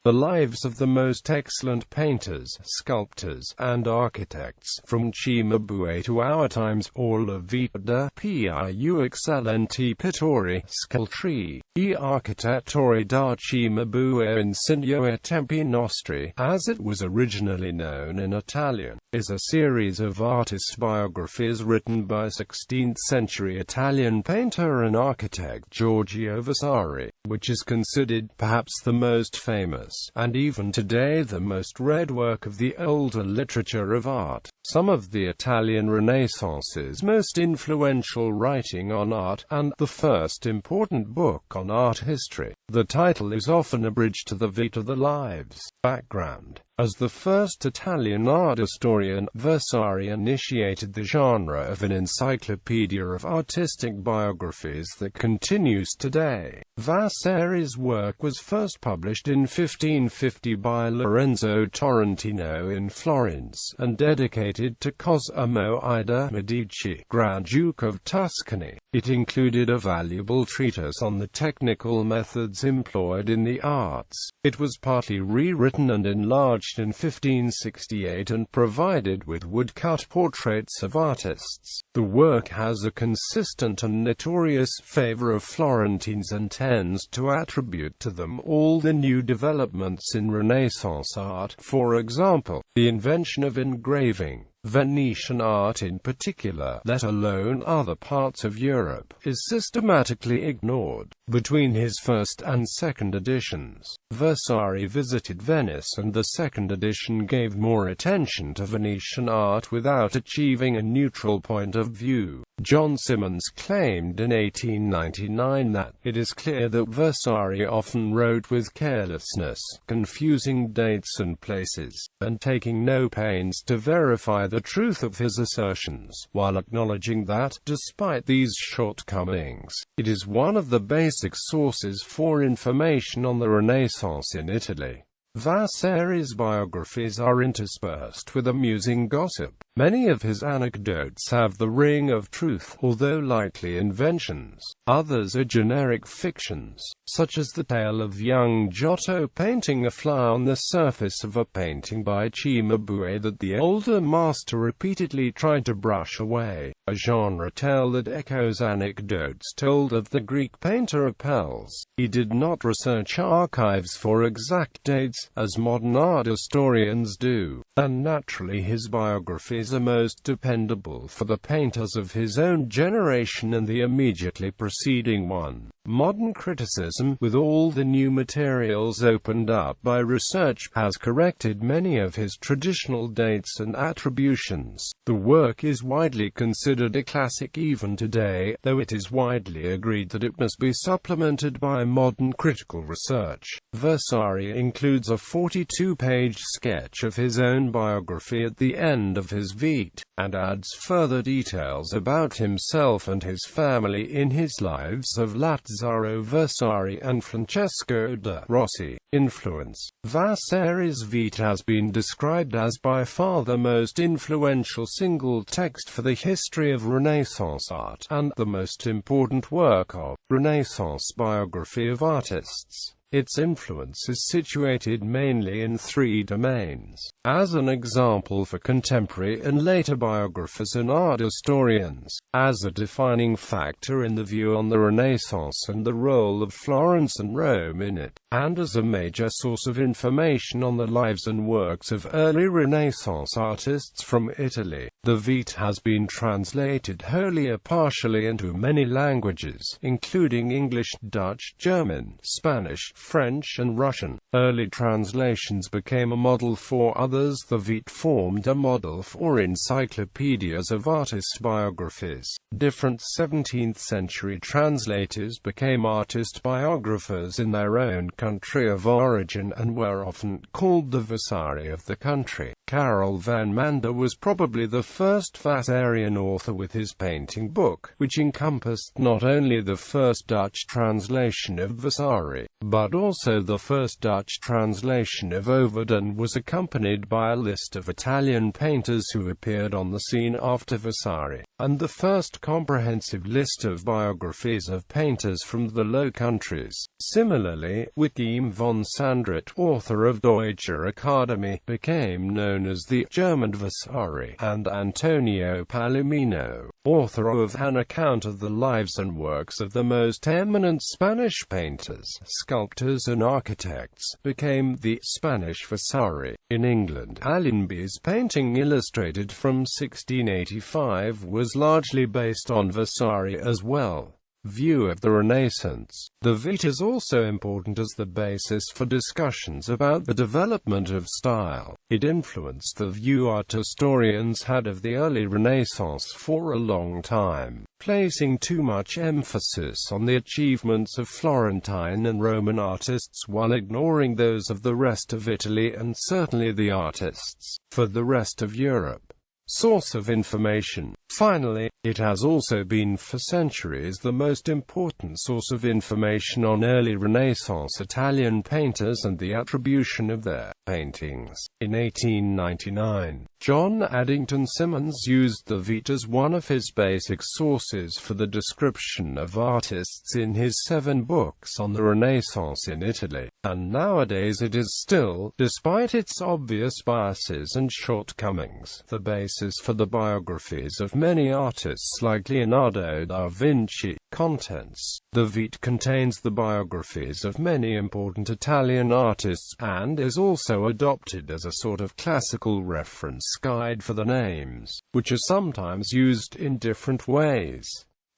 The lives of the most excellent painters, sculptors, and architects, from Cimabue to our times, all of Vite, più eccellenti pittori, scultori, e architettori da Cimabue, insino e tempi nostri, as it was originally known in Italian, is a series of artist biographies written by 16th-century Italian painter and architect Giorgio Vasari, which is considered perhaps the most famous, and even today the most read work of the older literature of art. Some of the Italian Renaissance's most influential writing on art, and the first important book on art history. The title is often abridged to the Vite, the lives. Background. As the first Italian art historian, Vasari initiated the genre of an encyclopedia of artistic biographies that continues today. Vasari's work was first published in 1550 by Lorenzo Torrentino in Florence, and dedicated to Cosimo I de' Medici, Grand Duke of Tuscany. It included a valuable treatise on the technical methods employed in the arts. It was partly rewritten and enlarged in 1568 and provided with woodcut portraits of artists. The work has a consistent and notorious favor of Florentines and tends to attribute to them all the new developments in Renaissance art, for example, the invention of engraving. Venetian art in particular, let alone other parts of Europe, is systematically ignored. Between his first and second editions, Vasari visited Venice, and the second edition gave more attention to Venetian art without achieving a neutral point of view. John Symonds claimed in 1899 that, "It is clear that Vasari often wrote with carelessness, confusing dates and places, and taking no pains to verify the truth of his assertions, while acknowledging that, despite these shortcomings, it is one of the basic sources for information on the Renaissance in Italy." Vasari's biographies are interspersed with amusing gossip. Many of his anecdotes have the ring of truth, although likely inventions. Others are generic fictions, such as the tale of young Giotto painting a fly on the surface of a painting by Cimabue that the older master repeatedly tried to brush away. A genre tale that echoes anecdotes told of the Greek painter Apelles. He did not research archives for exact dates, as modern art historians do, and naturally his biographies are most dependable for the painters of his own generation and the immediately preceding one. Modern criticism, with all the new materials opened up by research, has corrected many of his traditional dates and attributions. The work is widely considered a classic even today, though it is widely agreed that it must be supplemented by modern critical research. Vasari includes a 42-page sketch of his own biography at the end of his Vite, and adds further details about himself and his family in his lives of Lazzaro Vasari and Francesco de' Rossi. Influence. Vasari's Vite has been described as by far the most influential single text for the history of Renaissance art, and the most important work of Renaissance biography of artists. Its influence is situated mainly in three domains. As an example for contemporary and later biographers and art historians, as a defining factor in the view on the Renaissance and the role of Florence and Rome in it, and as a major source of information on the lives and works of early Renaissance artists from Italy. The Vite has been translated wholly or partially into many languages, including English, Dutch, German, Spanish, French, and Russian. Early translations became a model for others. The Vite formed a model for encyclopedias of artist biographies. Different 17th-century translators became artist biographers in their own country of origin and were often called the Vasari of the country. Karel Van Manda was probably the first Vasarian author with his painting book, which encompassed not only the first Dutch translation of Vasari, but but also the first Dutch translation of Ovid, and was accompanied by a list of Italian painters who appeared on the scene after Vasari, and the first comprehensive list of biographies of painters from the Low Countries. Similarly, Joachim von Sandrit, author of Deutsche Akademie, became known as the German Vasari, and Antonio Palomino, author of an account of the lives and works of the most eminent Spanish painters, sculptors and architects, became the Spanish Vasari. In England, Allenby's painting illustrated from 1685 was largely based on Vasari as well. View of the Renaissance. The Vite is also important as the basis for discussions about the development of style. It influenced the view art historians had of the early Renaissance for a long time, placing too much emphasis on the achievements of Florentine and Roman artists while ignoring those of the rest of Italy and certainly the artists for the rest of Europe. Source of information. Finally, it has also been for centuries the most important source of information on early Renaissance Italian painters and the attribution of their paintings. In 1899, John Addington Symonds used the Vite as one of his basic sources for the description of artists in his 7 books on the Renaissance in Italy, and nowadays it is still, despite its obvious biases and shortcomings, the basis for the biographies of many artists like Leonardo da Vinci. Contents. The Vite contains the biographies of many important Italian artists, and is also adopted as a sort of classical reference guide for the names, which are sometimes used in different ways.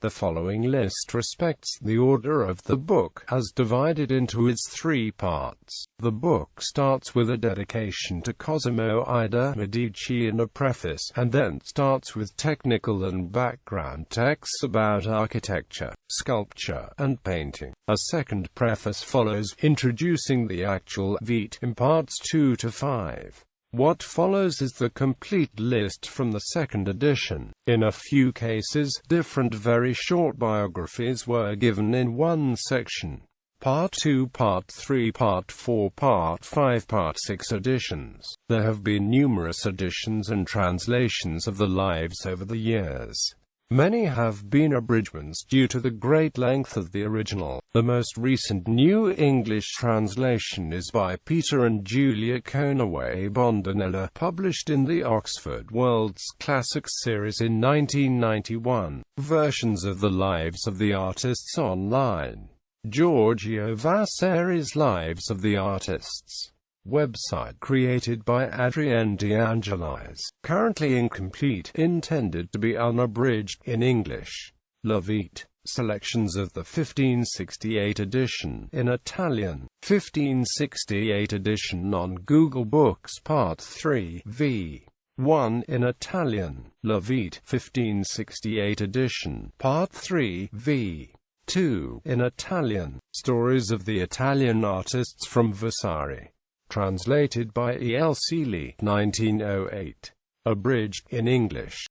The following list respects the order of the book, as divided into its 3 parts. The book starts with a dedication to Cosimo I de' Medici and a preface, and then starts with technical and background texts about architecture, sculpture, and painting. A second preface follows, introducing the actual Vite in parts 2 to 5. What follows is the complete list from the second edition. In a few cases, different very short biographies were given in one section. Part 2, Part 3, Part 4, Part 5, Part 6 editions. There have been numerous editions and translations of the lives over the years. Many have been abridgments due to the great length of the original. The most recent New English translation is by Peter and Julia Conaway Bondinella, published in the Oxford World's Classics series in 1991. Versions of the lives of the artists online. Giorgio Vasari's Lives of the Artists. Website created by Adrienne de Angelis, currently incomplete, intended to be unabridged, in English. La Vite. Selections of the 1568 edition, in Italian. 1568 edition on Google Books Part 3, v. 1 in Italian. La Vite. 1568 edition, Part 3, v. 2 in Italian. Stories of the Italian artists from Vasari. Translated by E. L. Seeley, 1908. Abridged, in English.